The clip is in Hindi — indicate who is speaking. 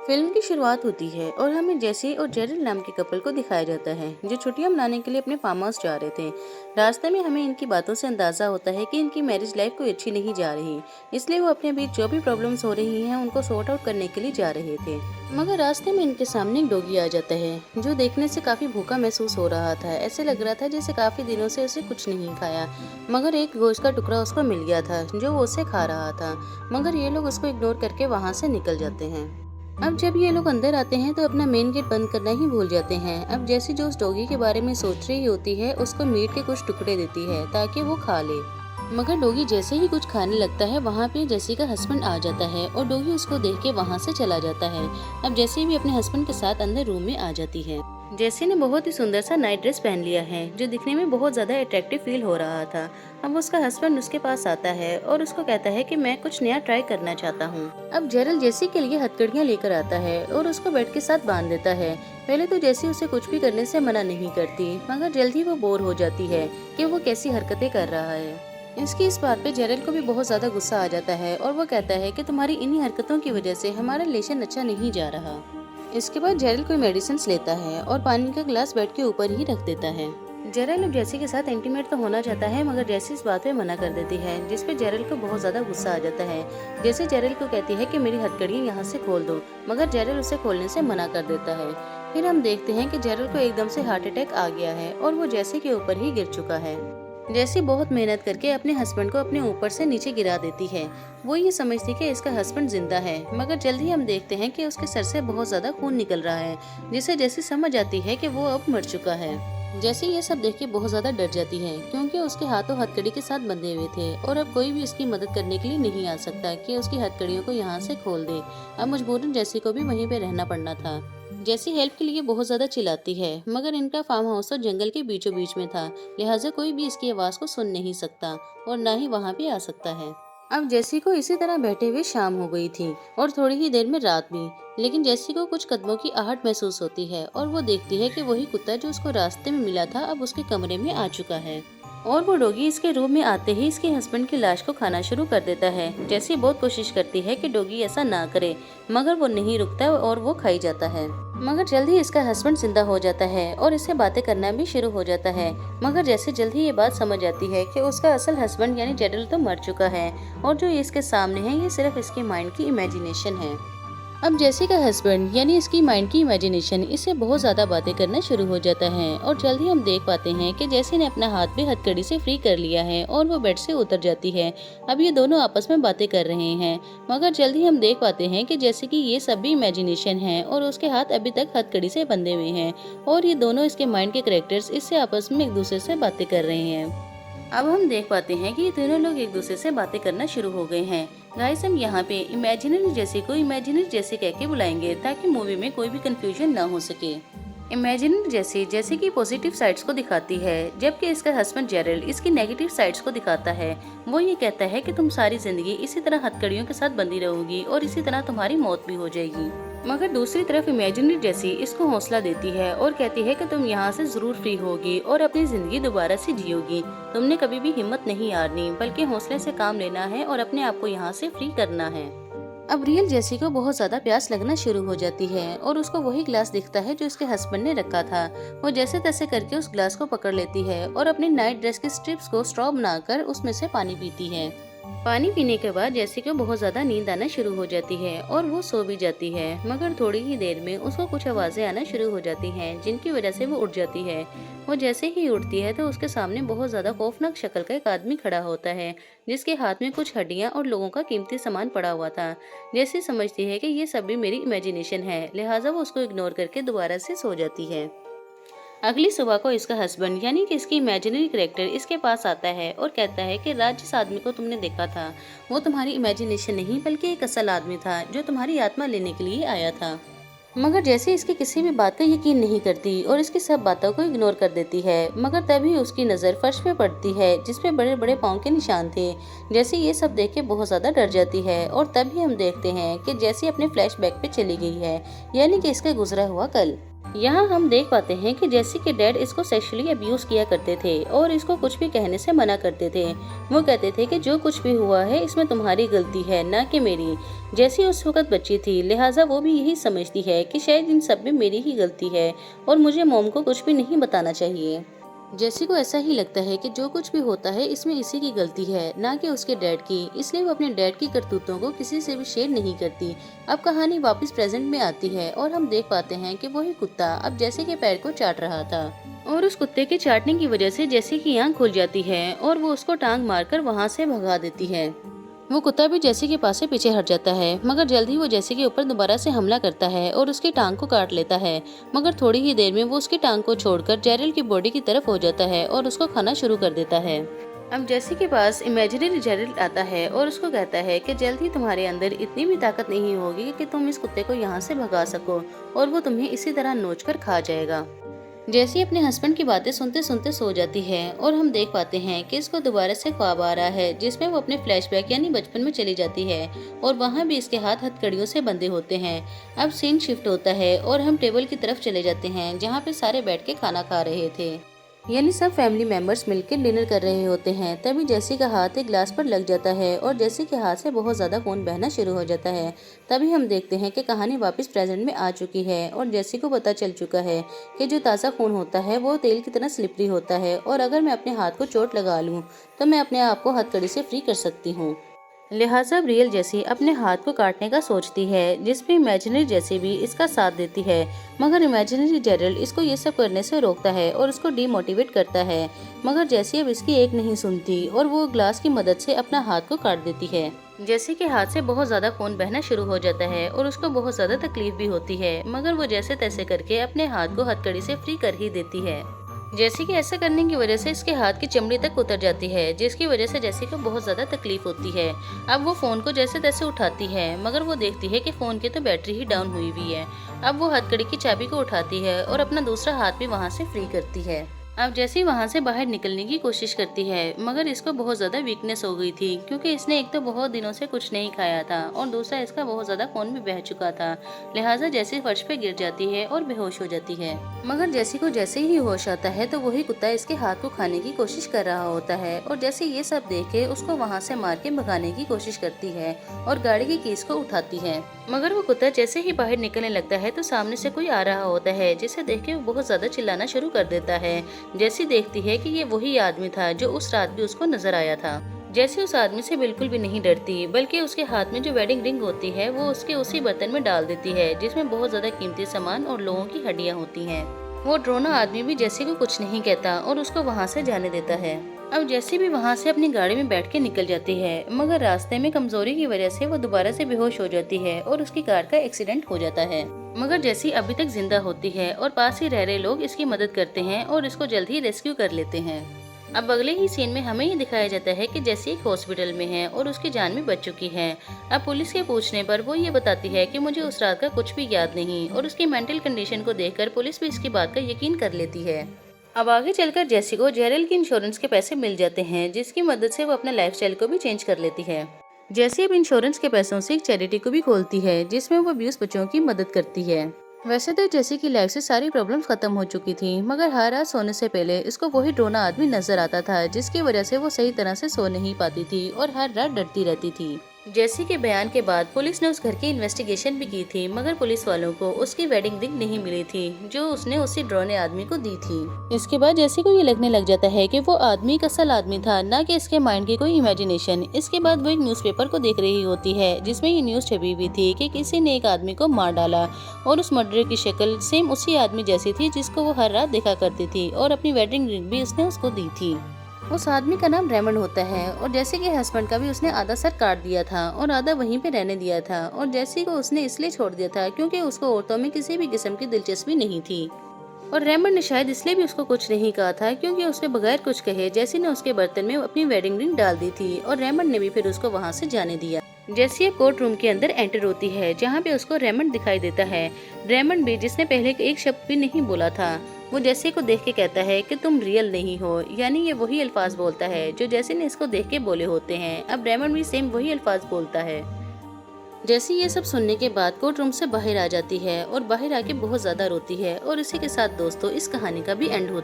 Speaker 1: फिल्म की शुरुआत होती है और हमें जेसी और जेरिल नाम के कपल को दिखाया जाता है जो छुट्टियां मनाने के लिए अपने फार्म हाउस जा रहे थे। रास्ते में हमें इनकी बातों से अंदाजा होता है कि इनकी मैरिज लाइफ कोई अच्छी नहीं जा रही, इसलिए वो अपने बीच जो भी प्रॉब्लम्स हो रही हैं उनको सॉर्ट आउट करने के लिए जा रहे थे। मगर रास्ते में इनके सामने एक डॉगी आ जाता है जो देखने से काफी भूखा महसूस हो रहा था। ऐसे लग रहा था जैसे काफी दिनों से उसे कुछ नहीं खाया, मगर एक गोश्त का टुकड़ा उसको मिल गया था जो वो उसे खा रहा था। मगर ये लोग उसको इग्नोर करके वहाँ से निकल जाते हैं। अब जब ये लोग अंदर आते हैं तो अपना मेन गेट बंद करना ही भूल जाते हैं। अब जैसी जो उस डॉगी के बारे में सोच रही होती है उसको मीट के कुछ टुकड़े देती है ताकि वो खा ले। मगर डॉगी जैसे ही कुछ खाने लगता है वहाँ पे जेसी का हस्बैंड आ जाता है और डॉगी उसको देख के वहाँ से चला जाता है। अब जेसी भी अपने हस्बैंड के साथ अंदर रूम में आ जाती है। जेसी ने बहुत ही सुंदर सा नाइट ड्रेस पहन लिया है जो दिखने में बहुत ज्यादा अट्रैक्टिव फील हो रहा था। अब उसका हस्बैंड उसके पास आता है और उसको कहता है कि मैं कुछ नया ट्राई करना चाहता हूँ। अब जेरल जेसी के लिए हथकड़ियाँ लेकर आता है और उसको बेड के साथ बांध देता है। पहले तो जेसी उसे कुछ भी करने से मना नहीं करती, मगर जल्द ही वो बोर हो जाती है कि वो कैसी हरकतें कर रहा है। इसकी इस बात पे जेरल को भी बहुत ज्यादा गुस्सा आ जाता है और वो कहता है कि तुम्हारी इन्हीं हरकतों की वजह से हमारा रिलेशन अच्छा नहीं जा रहा। इसके बाद जेरल कोई मेडिसिन लेता है और पानी का गिलास बेड के ऊपर ही रख देता है। जेरल अब जेसी के साथ इंटीमेट तो होना चाहता है, मगर जेसी इस बात पे मना कर देती है, जिसपे जेरल को बहुत ज्यादा गुस्सा आ जाता है। जेसी जेरल को कहती है कि मेरी हथकड़ियाँ यहाँ से खोल दो, मगर जेरल उसे खोलने से मना कर देता है। फिर हम देखते हैं कि जेरल को एकदम से हार्ट अटैक आ गया है और वो जेसी के ऊपर ही गिर चुका है। जेसी बहुत मेहनत करके अपने हस्बैंड को अपने ऊपर से नीचे गिरा देती है। वो ये समझती कि इसका हस्बैंड जिंदा है, मगर जल्दी हम देखते हैं कि उसके सर से बहुत ज्यादा खून निकल रहा है, जिससे जेसी समझ आती है कि वो अब मर चुका है। जेसी ये सब देख के बहुत ज्यादा डर जाती है क्योंकि उसके हाथों हथकड़ी के साथ बंधे हुए थे और अब कोई भी उसकी मदद करने के लिए नहीं आ सकता कि उसकी हथकड़ियों को यहाँ से खोल दे। अब मजबूरन जेसी को भी वहीं पे रहना पड़ना था। जेसी हेल्प के लिए बहुत ज्यादा चिल्लाती है, मगर इनका फार्म हाउस तो जंगल के बीचों बीच में था, लिहाजा कोई भी इसकी आवाज को सुन नहीं सकता और न ही वहाँ पे आ सकता है। अब जेसी को इसी तरह बैठे हुए शाम हो गई थी और थोड़ी ही देर में रात भी, लेकिन जेसी को कुछ कदमों की आहट महसूस होती है और वो देखती है कि वही कुत्ता जो उसको रास्ते में मिला था अब उसके कमरे में आ चुका है और वो डॉगी इसके रूम में आते ही इसके हस्बैंड की लाश को खाना शुरू कर देता है। जेसी बहुत कोशिश करती है कि डॉगी ऐसा ना करे, मगर वो नहीं रुकता और वो खाई जाता है। मगर जल्द ही इसका हस्बैंड जिंदा हो जाता है और इससे बातें करना भी शुरू हो जाता है। मगर जैसे जल्द ही ये बात समझ आती है कि उसका असल हस्बैंड यानी जेडल तो मर चुका है और जो इसके सामने है ये सिर्फ इसके माइंड की इमेजिनेशन है। अब जेसी का हस्बैंड यानी इसकी माइंड की इमेजिनेशन इससे बहुत ज्यादा बातें करना शुरू हो जाता है और जल्द ही हम देख पाते हैं कि जेसी ने अपना हाथ भी हथकड़ी से फ्री कर लिया है और वो बेड से उतर जाती है। अब ये दोनों आपस में बातें कर रहे हैं, मगर जल्द ही हम देख पाते हैं कि जैसे कि ये सब भी इमेजिनेशन है और उसके हाथ अभी तक हथकड़ी से बंधे हुए हैं और ये दोनों इसके माइंड के कैरेक्टर्स इससे आपस में एक दूसरे से बातें कर रहे हैं। अब हम देख पाते हैं कि ये दोनों लोग एक दूसरे से बातें करना शुरू हो गए हैं। गाइस, हम यहाँ पे इमेजिनरी जेसी को इमेजिनरी जेसी कह के बुलाएंगे ताकि मूवी में कोई भी कंफ्यूजन ना हो सके। इमेजिनरी जेसी जैसे की पॉजिटिव साइड्स को दिखाती है, जबकि इसका हस्बैंड जेरल इसकी नेगेटिव साइड्स को दिखाता है। वो ये कहता है कि तुम सारी जिंदगी इसी तरह हथकड़ियों के साथ बंधी रहोगी और इसी तरह तुम्हारी मौत भी हो जाएगी। मगर दूसरी तरफ इमेजिनरी जेसी इसको हौसला देती है और कहती है कि तुम यहाँ से जरूर फ्री होगी और अपनी जिंदगी दोबारा से जियोगी। तुमने कभी भी हिम्मत नहीं हारनी, बल्कि हौसले से काम लेना है और अपने आप को यहाँ से फ्री करना है। अब रियल जेसी को बहुत ज्यादा प्यास लगना शुरू हो जाती है और उसको वही ग्लास दिखता है जो उसके हस्बैंड ने रखा था। वो जैसे तैसे करके उस ग्लास को पकड़ लेती है और अपनी नाइट ड्रेस की स्ट्रिप्स को स्ट्रॉ बनाकर उसमें से पानी पीती है। पानी पीने के बाद जेसी को बहुत ज्यादा नींद आना शुरू हो जाती है और वो सो भी जाती है, मगर थोड़ी ही देर में उसको कुछ आवाजें आना शुरू हो जाती हैं जिनकी वजह से वो उठ जाती है। वो जैसे ही उठती है तो उसके सामने बहुत ज्यादा खौफनाक शक्ल का एक आदमी खड़ा होता है जिसके हाथ में कुछ हड्डियां और लोगों का कीमती सामान पड़ा हुआ था। जेसी समझती है कि ये सब भी मेरी इमेजिनेशन है, लिहाजा वो उसको इग्नोर करके दोबारा से सो जाती है। अगली सुबह को इसका हस्बैंड यानी कि इसकी इमेजिनरी कैरेक्टर इसके पास आता है और कहता है कि राज जिस आदमी को तुमने देखा था वो तुम्हारी इमेजिनेशन नहीं बल्कि एक असल आदमी था जो तुम्हारी आत्मा लेने के लिए आया था। मगर जैसे इसकी किसी भी बात का यकीन नहीं करती और इसकी सब बातों को इग्नोर कर देती है, मगर तभी उसकी नज़र फर्श पे पड़ती है जिसपे बड़े बड़े पाँव के निशान थे। जैसे ये सब देख के बहुत ज़्यादा डर जाती है और तभी हम देखते हैं कि जैसे अपने फ्लैशबैक पे चली गई है, यानी कि इसका गुजरा हुआ कल। यहाँ हम देख पाते हैं कि जेसी के डैड इसको सेक्सुअली अब्यूज किया करते थे और इसको कुछ भी कहने से मना करते थे। वो कहते थे कि जो कुछ भी हुआ है इसमें तुम्हारी गलती है, ना कि मेरी। जेसी उस वक्त बच्ची थी, लिहाजा वो भी यही समझती है कि शायद इन सब में मेरी ही गलती है और मुझे मॉम को कुछ भी नहीं बताना चाहिए। जेसी को ऐसा ही लगता है कि जो कुछ भी होता है इसमें इसी की गलती है, ना कि उसके डैड की, इसलिए वो अपने डैड की करतूतों को किसी से भी शेयर नहीं करती। अब कहानी वापस प्रेजेंट में आती है और हम देख पाते हैं कि वही कुत्ता अब जेसी के पैर को चाट रहा था और उस कुत्ते के चाटने की वजह से जेसी की आंख खुल जाती है और वो उसको टांग मारकर वहाँ से भगा देती है। वो कुत्ता भी जेसी के पास से पीछे हट जाता है, मगर जल्द ही वो जेसी के ऊपर दोबारा से हमला करता है और उसकी टांग को काट लेता है। मगर थोड़ी ही देर में वो उसकी टांग को छोड़कर जेरल की बॉडी की तरफ हो जाता है और उसको खाना शुरू कर देता है। अब जेसी के पास इमेजिनरी जेरल आता है और उसको कहता है कि जल्द ही तुम्हारे अंदर इतनी भी ताकत नहीं होगी कि तुम इस कुत्ते को यहाँ से भगा सको और वो तुम्हें इसी तरह नोच कर खा जाएगा। जैसी अपने हस्बैंड की बातें सुनते सुनते सो जाती है और हम देख पाते हैं कि इसको दोबारा से ख्वाब आ रहा है जिसमें वो अपने फ्लैशबैक यानी बचपन में चली जाती है और वहाँ भी इसके हाथ हथकड़ियों से बंधे होते हैं। अब सीन शिफ्ट होता है और हम टेबल की तरफ चले जाते हैं जहाँ पे सारे बैठ के खाना खा रहे थे, यानी सब फैमिली मेंबर्स मिलकर डिनर कर रहे होते हैं। तभी जेसी का हाथ एक ग्लास पर लग जाता है और जेसी के हाथ से बहुत ज्यादा खून बहना शुरू हो जाता है। तभी हम देखते हैं कि कहानी वापस प्रेजेंट में आ चुकी है और जेसी को पता चल चुका है कि जो ताज़ा खून होता है वो तेल की तरह स्लिपरी होता है और अगर मैं अपने हाथ को चोट लगा लूँ तो मैं अपने आप को हथकड़ी से फ्री कर सकती हूँ। लिहाजा अब रियल जेसी अपने हाथ को काटने का सोचती है, जिसमें इमेजिनरी जेसी भी इसका साथ देती है। मगर इमेजिनरी जेरल इसको ये सब करने से रोकता है और उसको डीमोटिवेट करता है। मगर जेसी अब इसकी एक नहीं सुनती और वो ग्लास की मदद से अपना हाथ को काट देती है। जेसी के हाथ से बहुत ज्यादा खून बहना शुरू हो जाता है और उसको बहुत ज्यादा तकलीफ भी होती है, मगर वो जैसे तैसे करके अपने हाथ को हथकड़ी से फ्री कर ही देती है। जेसी के ऐसा करने की वजह से इसके हाथ की चमड़ी तक उतर जाती है, जिसकी वजह से जेसी को बहुत ज्यादा तकलीफ होती है। अब वो फोन को जैसे तैसे उठाती है, मगर वो देखती है कि फोन की तो बैटरी ही डाउन हुई हुई है। अब वो हथकड़ी की चाबी को उठाती है और अपना दूसरा हाथ भी वहाँ से फ्री करती है। अब जैसे वहाँ से बाहर निकलने की कोशिश करती है, मगर इसको बहुत ज्यादा वीकनेस हो गई थी क्योंकि इसने एक तो बहुत दिनों से कुछ नहीं खाया था और दूसरा इसका बहुत ज्यादा खून भी बह चुका था। लिहाजा जैसी फर्श पे गिर जाती है और बेहोश हो जाती है। मगर जैसी को जैसे ही होश आता है तो वही कुत्ता इसके हाथ को खाने की कोशिश कर रहा होता है और जैसे ये सब देखे उसको वहाँ से मार के भगाने की कोशिश करती है और गाड़ी की कीज को उठाती है। मगर वो कुत्ता जैसे ही बाहर निकलने लगता है तो सामने से कोई आ रहा होता है, जिसे देख के वो बहुत ज्यादा चिल्लाना शुरू कर देता है। जैसी देखती है कि ये वही आदमी था जो उस रात भी उसको नजर आया था। जैसी उस आदमी से बिल्कुल भी नहीं डरती, बल्कि उसके हाथ में जो वेडिंग रिंग होती है वो उसके उसी बर्तन में डाल देती है जिसमें बहुत ज्यादा कीमती सामान और लोगों की हड्डियां होती हैं। वो ड्रोना आदमी भी जैसी को कुछ नहीं कहता और उसको वहाँ से जाने देता है। अब जैसी भी वहाँ से अपनी गाड़ी में बैठ के निकल जाती है, मगर रास्ते में कमजोरी की वजह से वो दोबारा से बेहोश हो जाती है और उसकी कार का एक्सीडेंट हो जाता है। मगर जैसी अभी तक जिंदा होती है और पास ही रह रहे लोग इसकी मदद करते हैं और इसको जल्द ही रेस्क्यू कर लेते हैं। अब अगले ही सीन में हमें ये दिखाया जाता है कि जैसी एक हॉस्पिटल में है और उसकी जान भी बच चुकी है। अब पुलिस के पूछने पर वो ये बताती है कि मुझे उस रात का कुछ भी याद नहीं और उसकी मेंटल कंडीशन को देखकर पुलिस भी इसकी बात का यकीन कर लेती है। अब आगे चलकर जेसी को जेरल की इंश्योरेंस के पैसे मिल जाते हैं, जिसकी मदद से वो अपने लाइफस्टाइल को भी चेंज कर लेती है। जेसी अब इंश्योरेंस के पैसों से एक चैरिटी को भी खोलती है जिसमें वो अब्यूज बच्चों की मदद करती है। वैसे तो जेसी की लाइफ से सारी प्रॉब्लम्स खत्म हो चुकी थी, मगर हर रात सोने से पहले इसको वही ड्रोना आदमी नजर आता था, जिसकी वजह से वो सही तरह से सो नहीं पाती थी और हर रात डरती रहती थी। जेसी के बयान के बाद पुलिस ने उस घर की इन्वेस्टिगेशन भी की थी, मगर पुलिस वालों को उसकी वेडिंग रिंग नहीं मिली थी जो उसने उसी ड्रोने आदमी को दी थी। इसके बाद जेसी को ये लगने लग जाता है कि वो आदमी एक असल आदमी था, न कि इसके माइंड की कोई इमेजिनेशन। इसके बाद वो एक न्यूज़पेपर को देख रही होती है जिसमें ये न्यूज़ छपी हुई थी कि किसी ने एक आदमी को मार डाला और उस मर्डर की शक्ल सेम उसी आदमी जैसी थी जिसको वो हर रात देखा करती थी और अपनी वेडिंग रिंग भी उसने उसको दी थी। उस आदमी का नाम रेमंड होता है और जैसे कि हस्बैंड का भी उसने आधा सर काट दिया था और आधा वहीं पे रहने दिया था और जैसी को उसने इसलिए छोड़ दिया था क्योंकि उसको औरतों में किसी भी किस्म की दिलचस्पी नहीं थी और रेमंड ने शायद इसलिए भी उसको कुछ नहीं कहा था क्योंकि उसने बगैर कुछ कहे जैसी ने उसके बर्तन में अपनी वेडिंग रिंग डाल दी थी और रेमंड ने भी फिर उसको वहाँ से जाने दिया। जैसी कोर्ट रूम के अंदर एंटर होती है जहाँ पे उसको रेमंड दिखाई देता है। रेमंड भी जिसने पहले एक शब्द भी नहीं बोला था, वो जैसी को देख के कहता है कि तुम रियल नहीं हो, यानी ये वही अल्फाज बोलता है जो जैसी ने इसको देख के बोले होते हैं। अब रेमंड भी सेम वही अल्फाज बोलता है। जैसे ये सब सुनने के बाद कोर्ट रूम से बाहर आ जाती है और बाहर आके बहुत ज्यादा रोती है और इसी के साथ दोस्तों इस कहानी का भी एंड होता है।